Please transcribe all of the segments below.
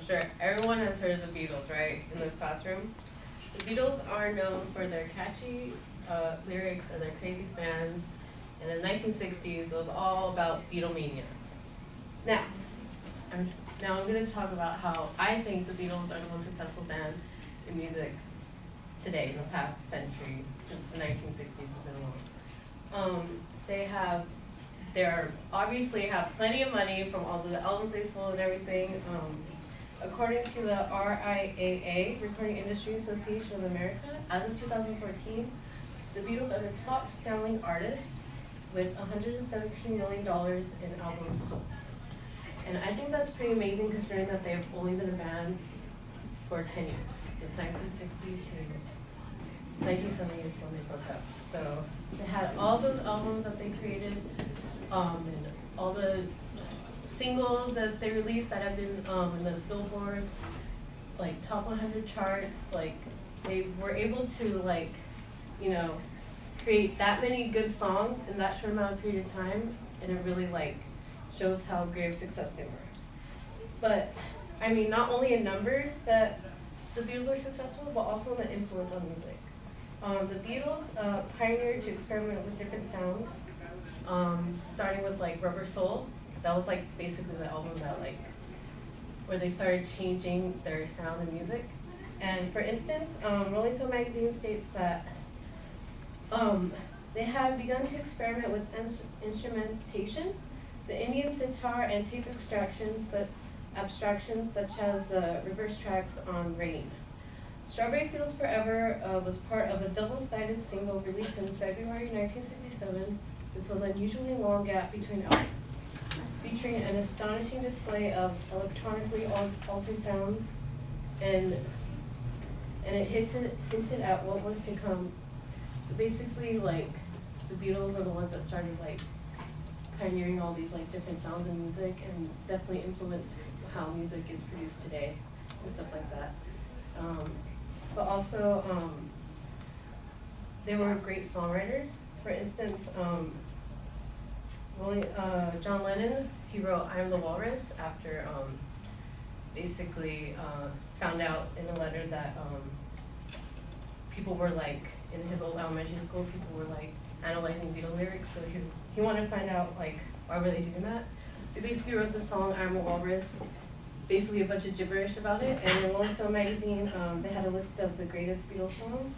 sure everyone has heard of the Beatles, right, in this classroom. The Beatles are known for their catchy lyrics and their crazy fans. And in the 1960s, it was all about Beatlemania. Now, I'm going to talk about how I think the Beatles are the most successful band in music today, in the past century, since the 1960s has been long. They obviously have plenty of money from all the albums they sold and everything. According to the RIAA, Recording Industry Association of America, as of 2014, the Beatles are the top selling artist with $117 million in albums sold. And I think that's pretty amazing considering that they've only been a band for 10 years, since 1960 to 1970 is when they broke up. So they had all those albums that they created, and all the singles that they released that have been in the Billboard top 100 charts. They were able to create that many good songs in that short amount of period of time, and it really shows how great of success they were. But I mean, not only in numbers that the Beatles were successful, but also in the influence on music. The Beatles pioneered to experiment with different sounds, starting with Rubber Soul. That was basically the album that where they started changing their sound and music. And for instance, Rolling Stone magazine states that they had begun to experiment with instrumentation, the Indian sitar, and tape abstractions such as the reverse tracks on Rain. Strawberry Fields Forever was part of a double-sided single released in February 1967 to fill the unusually long gap between albums, featuring an astonishing display of electronically altered sounds, and it hinted at what was to come. So basically, the Beatles were the ones that started pioneering all these different sounds in music, and definitely influenced how music is produced today and stuff like that. But also, they were great songwriters. For instance, John Lennon, he wrote "I Am the Walrus" after basically found out in a letter that people were in his old elementary school, people were analyzing Beatle lyrics, so he wanted to find out why were they doing that. So he basically wrote the song "I'm a Walrus," basically a bunch of gibberish about it. And in Rolling Stone magazine, they had a list of the greatest Beatles songs,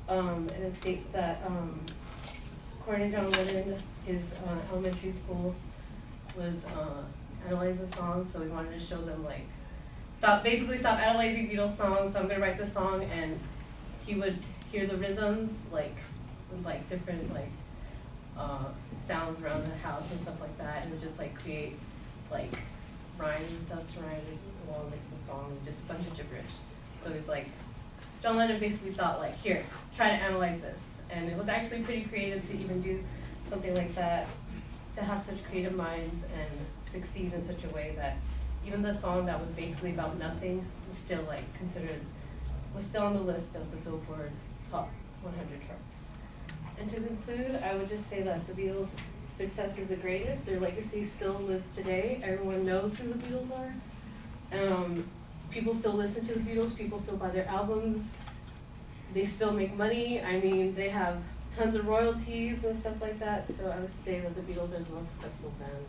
and it states that according to John Lennon, his elementary school was analyzing the songs, so he wanted to show them stop analyzing Beatles songs. So I'm gonna write this song, and he would hear the rhythms with different sounds around the house and stuff like that, and would just create rhymes and stuff to rhyme along the song, just a bunch of gibberish. So it's John Lennon basically thought here, try to analyze this, and it was actually pretty creative to even do something like that, to have such creative minds and succeed in such a way that even the song that was basically about nothing was still was still on the list of the Billboard top 100 charts. And to conclude, I would just say that the Beatles' success is the greatest. Their legacy still lives today. Everyone knows who the Beatles are. People still listen to the Beatles. People still buy their albums. They still make money. I mean, they have tons of royalties and stuff like that. So I would say that the Beatles are the most successful band.